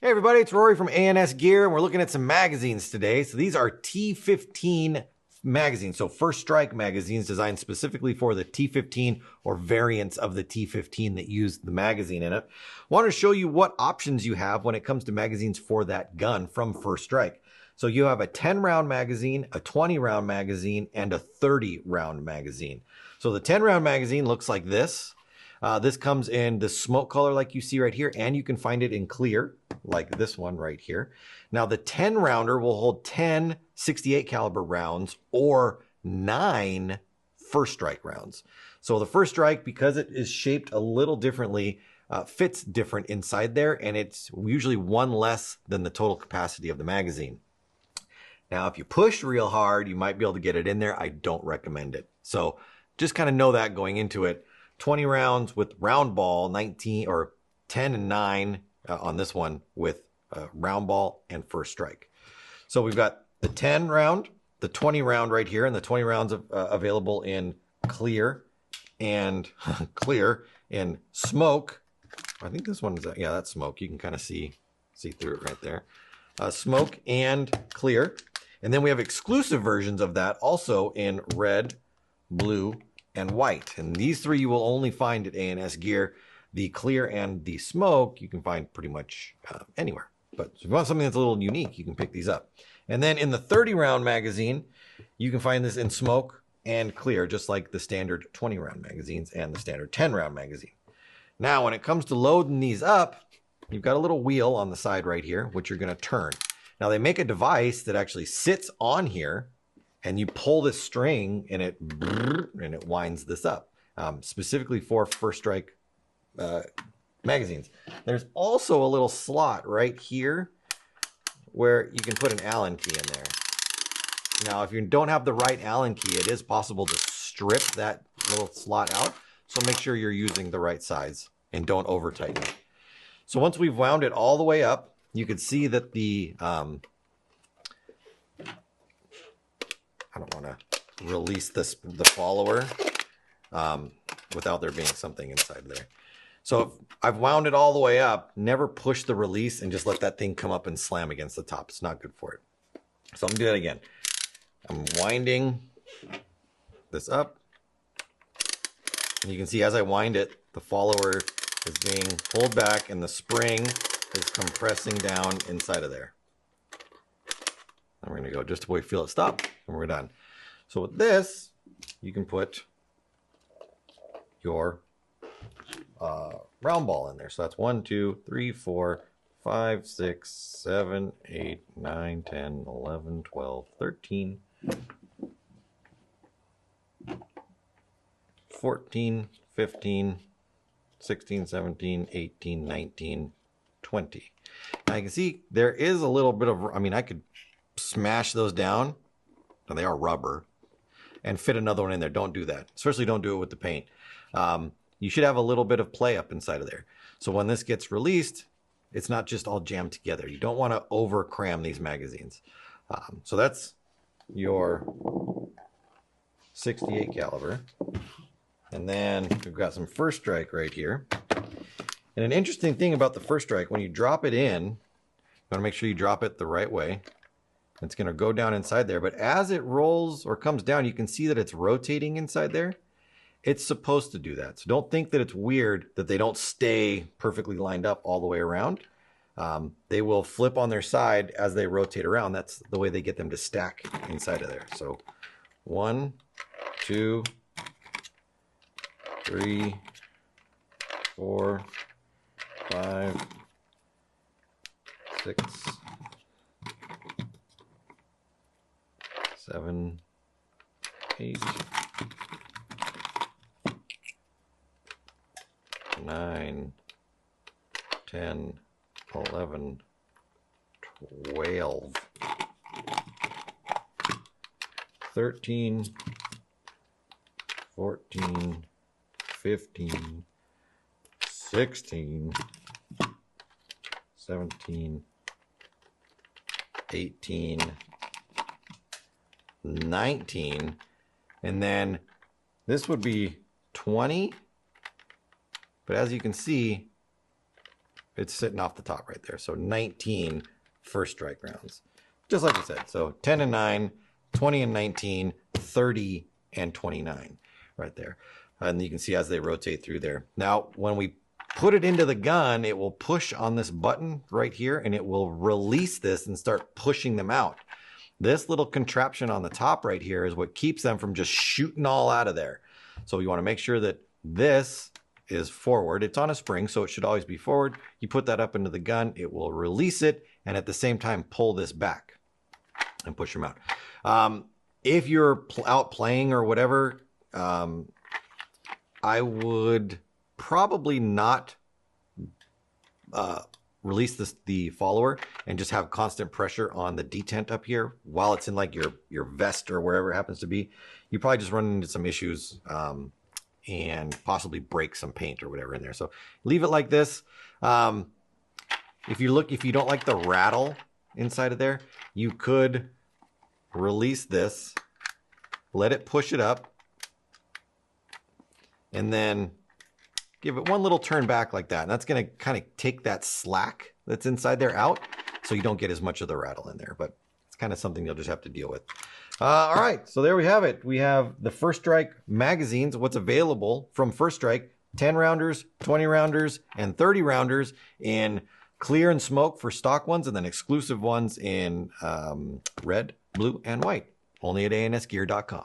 Hey everybody, it's Rory from ANS Gear, and we're looking at some magazines today. So these are T15 magazines, so First Strike magazines designed specifically for the T15 or variants of the T15 that use the magazine in it. Want to show you what options you have when it comes to magazines for that gun from First Strike. So you have a 10 round magazine, a 20 round magazine, and a 30 round magazine. So the 10 round magazine looks like this. This comes in the smoke color like you see right here, and you can find it in clear like this one right here. Now the 10 rounder will hold 10 68 caliber rounds or 9 First Strike rounds. So the First Strike, because it is shaped a little differently, fits different inside there, and it's usually one less than the total capacity of the magazine. Now, if you push real hard, you might be able to get it in there. I don't recommend it. So just kind of know that going into it. 20 rounds with round ball, 19 or 10 and 9 on this one with round ball and First Strike. So we've got the 10 round, the 20 round right here, and the 20 rounds available in clear and clear in smoke. I think this one is, yeah, that's smoke. You can kind of see through it right there. Smoke and clear. And then we have exclusive versions of that also in red, blue, and white. And these three you will only find at ANS Gear. The clear and the smoke you can find pretty much anywhere. But if you want something that's a little unique, you can pick these up. And then in the 30 round magazine, you can find this in smoke and clear, just like the standard 20 round magazines and the standard 10 round magazine. Now, when it comes to loading these up, you've got a little wheel on the side right here, which you're going to turn. Now, they make a device that actually sits on here, and you pull this string and it winds this up, specifically for First Strike magazines. There's also a little slot right here where you can put an Allen key in there. Now, if you don't have the right Allen key, it is possible to strip that little slot out. So make sure you're using the right size and don't over tighten it. So once we've wound it all the way up, you can see that the I don't want to release the follower without there being something inside there. So I've wound it all the way up. Never push the release and just let that thing come up and slam against the top. It's not good for it. So I'm going to do that again. I'm winding this up. And you can see as I wind it, the follower is being pulled back and the spring is compressing down inside of there. And we're going to go just till we feel it stop, and we're done. So with this, you can put your round ball in there. So that's 1, 2, 3, 4, 5, 6, 7, 8, 9, 10, 11, 12, 13, 14, 15, 16, 17, 18, 19, 20. Now you can see there is a little bit of, I mean, I could smash those down, and they are rubber, and fit another one in there. Don't do that. Especially don't do it with the paint. You should have a little bit of play up inside of there. So when this gets released, it's not just all jammed together. You don't want to over cram these magazines. So that's your 68 caliber. And then we've got some First Strike right here. And an interesting thing about the First Strike, when you drop it in, you want to make sure you drop it the right way. It's going to go down inside there. But as it rolls or comes down, you can see that it's rotating inside there. It's supposed to do that. So don't think that it's weird that they don't stay perfectly lined up all the way around. They will flip on their side as they rotate around. That's the way they get them to stack inside of there. So 1, 2, 3, 4, 5, 6, 7, 8, 9, 10, 11, 12, 13, 14, 15, 16, 17, 18, 19, and then this would be 20. But as you can see, It's sitting off the top right there. So 19 first strike rounds. Just like I said. So 10 and 9, 20 and 19, 30 and 29 right there. And you can see as they rotate through there. Now, when we put it into the gun, it will push on this button right here and it will release this and start pushing them out. This little contraption on the top right here is what keeps them from just shooting all out of there. So we want to make sure that this is forward. It's on a spring, so it should always be forward. You put that up into the gun, it will release it, and at the same time pull this back and push them out. If you're out playing or whatever, I would probably not release the follower and just have constant pressure on the detent up here while it's in like your vest or wherever it happens to be. You probably just run into some issues and possibly break some paint or whatever in there. So leave it like this. If you don't like the rattle inside of there, you could release this, let it push it up, and then give it one little turn back like that. And that's going to kind of take that slack that's inside there out so you don't get as much of the rattle in there. But it's kind of something you'll just have to deal with. All right, so there we have it. We have the First Strike magazines, what's available from First Strike, 10 rounders, 20 rounders, and 30 rounders in clear and smoke for stock ones, and then exclusive ones in red, blue, and white. Only at ansgear.com.